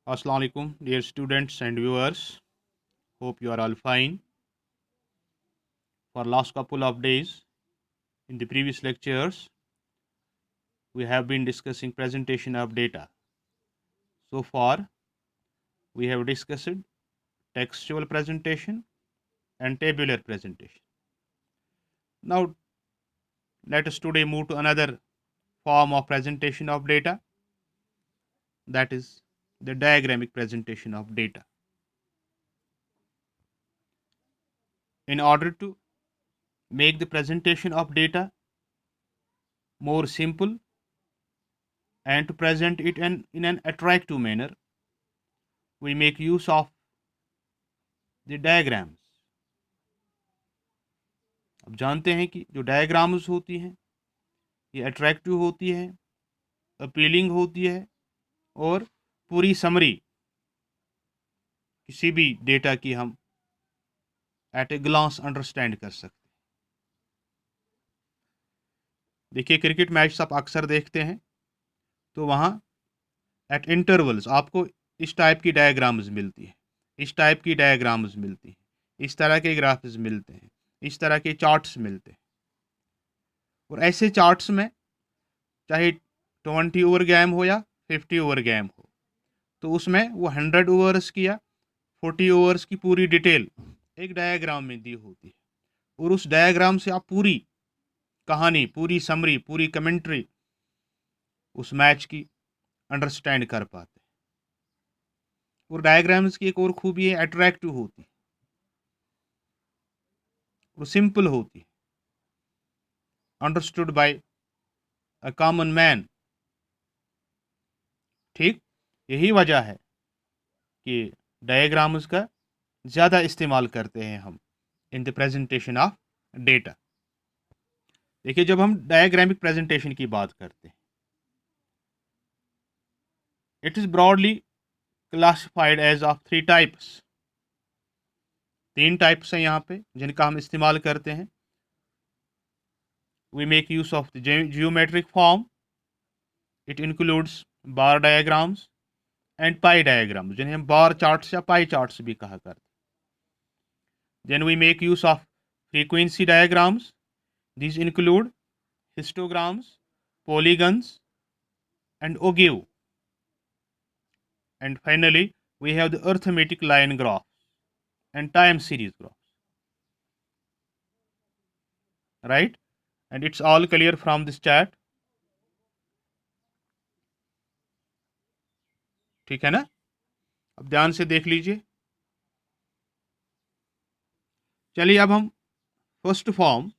Assalamu alaikum, dear students and viewers. Hope you are all fine. For last couple of days, in the previous lectures, we have been discussing presentation of data. So far, we have discussed textual presentation and tabular presentation. Now, let us today move to another form of presentation of data, that is the diagramic presentation of data. In order to make the presentation of data more simple and to present it in an attractive manner, we make use of the diagrams. अब जानते हैं कि जो diagrams होती हैं ये attractive होती है, अपीलिंग होती है और पूरी समरी किसी भी डेटा की हम एट ए ग्लांस अंडरस्टैंड कर सकते हैं। देखिए, क्रिकेट मैच आप अक्सर देखते हैं तो वहाँ एट इंटरवल्स आपको इस टाइप की डायग्राम्स मिलती है, इस टाइप की डायग्राम्स मिलती हैं, इस तरह के ग्राफ्स मिलते हैं, इस तरह के चार्ट्स मिलते हैं। और ऐसे चार्ट्स में चाहे 20 ओवर गेम हो या 50 ओवर गेम हो, तो उसमें वो 100 ओवर्स की या 40 ओवर्स की पूरी डिटेल एक डायग्राम में दी होती है और उस डायग्राम से आप पूरी कहानी, पूरी समरी, पूरी कमेंट्री उस मैच की अंडरस्टैंड कर पाते हैं। और डायग्राम्स की एक और खूबी है, अट्रैक्टिव होती है और सिंपल होती है, understood by a common man. ठीक, यही वजह है कि डायग्राम्स का ज़्यादा इस्तेमाल करते हैं हम in the presentation of data. देखिए, जब हम डायग्रामिक प्रेजेंटेशन की बात करते हैं, it is broadly classified as of 3 types. 3 types हैं यहाँ पे जिनका हम इस्तेमाल करते हैं। We make use of the geometric form, it includes bar diagrams and pie diagrams, जिन्हें हम बार चार्ट्स या पाई चार्ट्स भी कहा करते हैं। Then we make use of frequency diagrams, these include histograms, polygons and ogive. And finally, we have the arithmetic line graph and time series graphs. Right? And it's all clear from this chart. ठीक है ना? अब ध्यान से देख लीजिए। चलिए अब हम first form,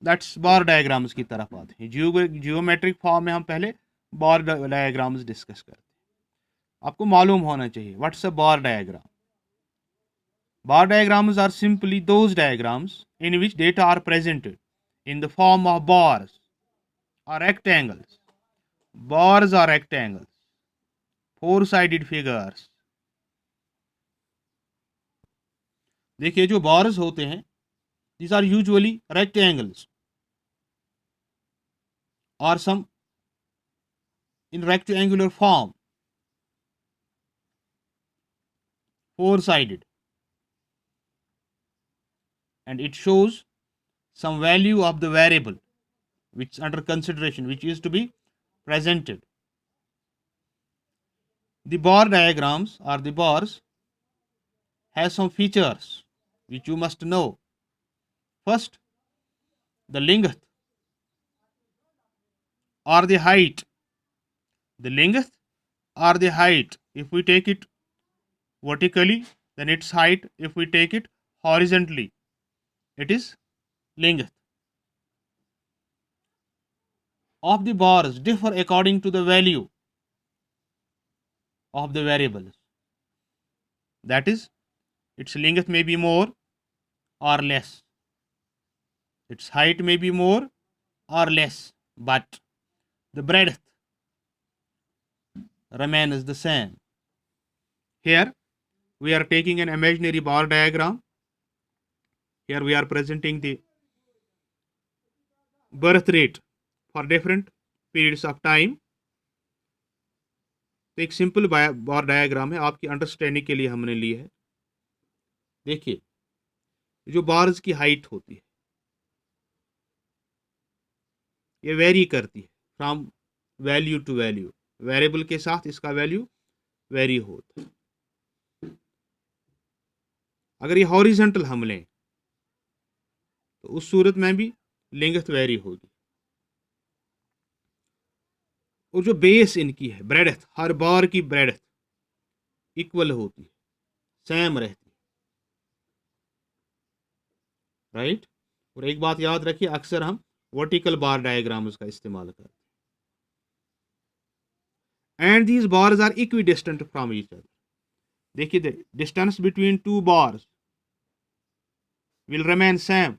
that's bar diagrams की तरफ आते हैं। जियोमेट्रिक फॉर्म में हम पहले बार डायग्राम्स डिस्कस करते हैं। आपको मालूम होना चाहिए what's a bar diagram. Bar diagrams are simply those diagrams in which data are presented in the form of bars or rectangles. Bars are rectangles, four-sided figures. देखिए, जो bars होते हैं, these are usually rectangles or some in rectangular form, four-sided, and it shows some value of the variable which is under consideration, which is to be presented. The bar diagrams or the bars has some features which you must know. First, the length or the height. The length or the height, if we take it vertically, then its height. If we take it horizontally, it is length. Of the bars differ according to the value of the variables. That is, its length may be more or less. Its height may be more or less, but the breadth remains the same. Here we are taking an imaginary bar diagram. Here we are presenting the birth rate for different periods of time. तो एक simple bar diagram है, आपकी understanding के लिए हमने ली है। देखिए जो बार्स की हाइट होती है ये वेरी करती है from value to value, variable के साथ इसका वैल्यू वेरी होता है। अगर ये हॉरिजेंटल हम लें तो उस सूरत में भी लेंथ वेरी होगी। और जो बेस इनकी है ब्रेडथ, हर बार की ब्रेडथ इक्वल होती है, सेम रहती है, राइट। और एक बात याद रखिए, अक्सर हम वर्टिकल बार डायग्राम्स का इस्तेमाल करते हैं। And these bars are equidistant from each other. देखिए the distance between two bars will remain same,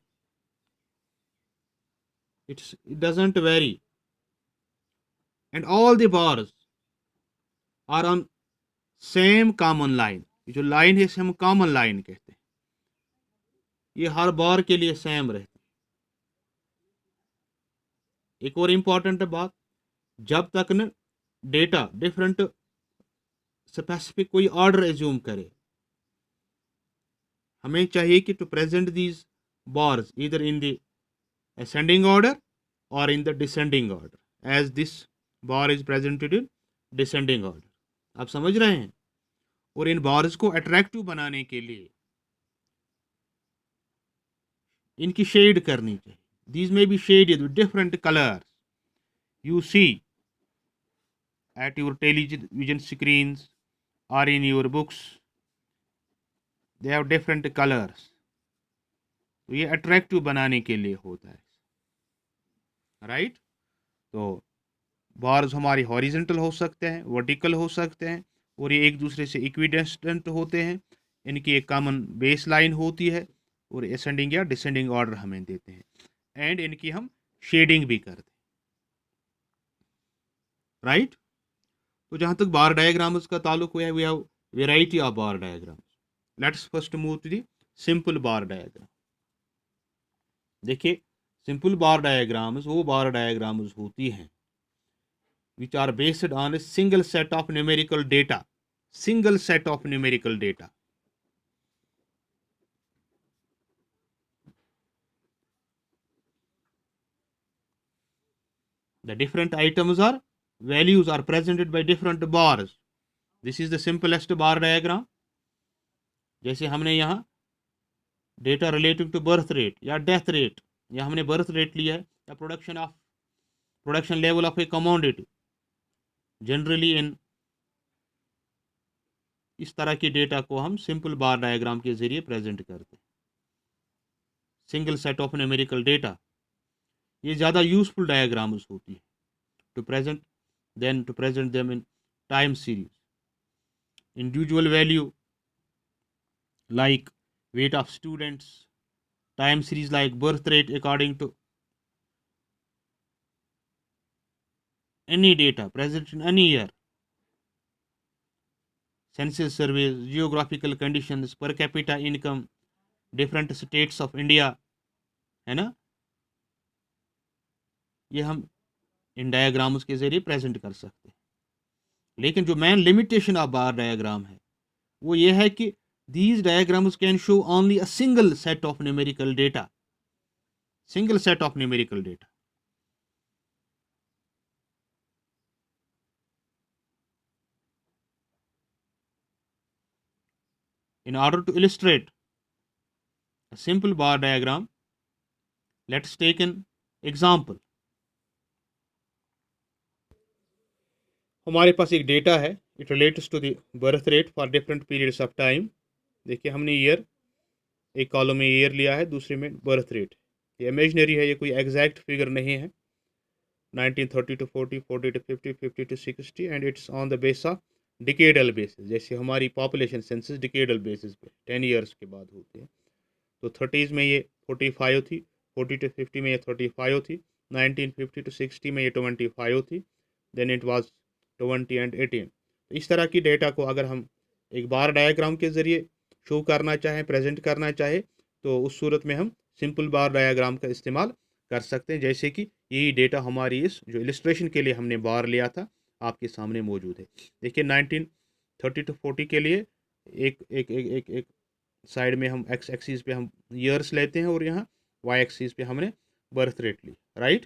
it doesn't vary, and all the bars are on same common line। ये जो line है इसे हम कॉमन लाइन कहते हैं, ये हर बार के लिए सेम रहती है। एक और इंपॉर्टेंट बात, जब तक न डेटा डिफरेंट स्पेसिफिक कोई ऑर्डर एज्यूम करे, हमें चाहिए कि to present these bars either in the ascending order or in the descending order, as this bar is presented in descending order। आप समझ रहे हैं। और इन बार्स को अट्रैक्टिव बनाने के लिए इनकी शेड करनी चाहिए। these may be shaded with different colors you see at your television screens or in your books, they have different colors। तो ये अट्रैक्टिव बनाने के लिए होता है, राइट। तो बार्स हमारी हॉरिजेंटल हो सकते हैं, वर्टिकल हो सकते हैं, और ये एक दूसरे से इक्विडिस्टेंट होते हैं। इनकी एक कॉमन बेस लाइन होती है और असेंडिंग या डिसेंडिंग ऑर्डर हमें देते हैं, एंड इनकी हम शेडिंग भी करते हैं, राइट। तो जहाँ तक बार डायग्राम्स का ताल्लुक है, we have variety of bar diagrams. Let's first move to the simple bar diagram. देखिए सिंपल बार डायग्राम्स वो बार डायग्राम्स होती हैं which are based on a single set of numerical data, single set of numerical data। The different items or values are presented by different bars। This is the simplest bar diagram। जैसे हमने यहाँ data relative to birth rate या death rate, या हमने birth rate लिया है, या production level of a commodity, generally in इस तरह की डेटा को हम सिंपल बार डायग्राम के जरिए प्रेजेंट करते हैं। Single set of numerical data, ये ज़्यादा यूजफुल डायग्राम्स होती है to present them in time series. Individual value like weight of students, time series like birth rate according to any data present in any year, census surveys, geographical conditions, per capita income, different states of India, है ना। ये हम इन diagrams के जरिए present कर सकते हैं। लेकिन जो main limitation of bar diagram है वो ये है कि these diagrams can show only a single set of numerical data, single set of numerical data। In order to illustrate a simple bar diagram, let's take an example। हमारे पास एक data है, it relates to the birth rate for different periods of time। देखिए हमने year, एक column में year लिया है, दूसरे में बर्थ रेट। ये इमेजनरी है, ये कोई एग्जैक्ट फिगर नहीं है। 1930 to 40, 40 to 50, 50 to 60, and it's on the base of decadal basis. जैसे हमारी पॉपुलेशन सेंसस डिकेडल बेसिस पे 10 ईयर्स के बाद होती है। तो 30s में ये 45 थी, 40 to 50 में ये 35 थी, 1950 to 60 में ये 25 थी, देन इट वाज 20 and 18। तो इस तरह की डेटा को अगर हम एक बार डायग्राम के ज़रिए शो करना चाहें, प्रेजेंट करना चाहे, तो उस सूरत में हम सिंपल बार डायग्राम का इस्तेमाल कर सकते हैं। जैसे कि यही डेटा हमारी इस जो इलस्ट्रेशन के लिए हमने बार लिया था, आपके सामने मौजूद है। देखिए 1930 to 40 के लिए एक एक एक एक एक साइड में हम एक्स एक्सिस पे हम ईयर्स लेते हैं और यहाँ वाई एक्सिस पे हमने बर्थ रेट ली, राइट।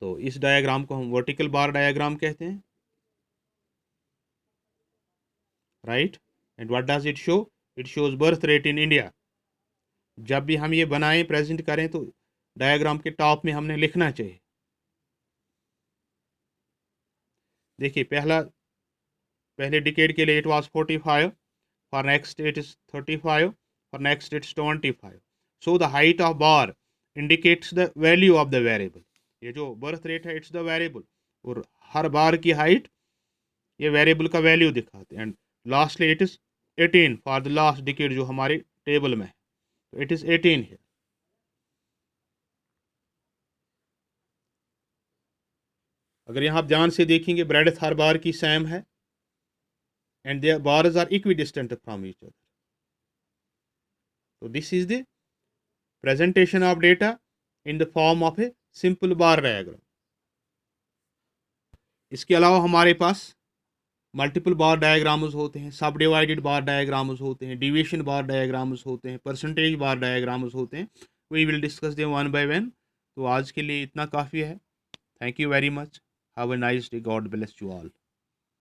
तो इस डायग्राम को हम वर्टिकल बार डायग्राम कहते हैं, right. And what does it show? It shows birth rate in India. जब भी हम ये बनाएं, प्रेजेंट करें, तो डायग्राम के टॉप में हमने लिखना चाहिए। देखिए पहले डिकेड के लिए it was 45, for next it is 35, for next it's 25। So the height of bar indicates the value of the variable. ये जो बर्थ रेट है इट्स द वेरिएबल, और हर बार की हाइट ये वेरिएबल का वैल्यू दिखाते हैं। And lastly it is 18 for the last decade जो हमारी टेबल में है, तो इट इज 18 है। अगर यहाँ आप ध्यान से देखेंगे, ब्रेडथ हर बार की सेम है and their bars are equidistant from each other. So this is the presentation of data in the form of a simple bar diagram. इसके अलावा हमारे पास मल्टीपल बार डायग्राम्स होते हैं, सब डिवाइडेड बार डायग्राम्स होते हैं, डिविएशन बार डायग्राम्स होते हैं, परसेंटेज बार डायग्राम्स होते हैं। We will discuss them one by one. तो आज के लिए इतना काफ़ी है। Thank you very much. Have a nice day. God bless you all.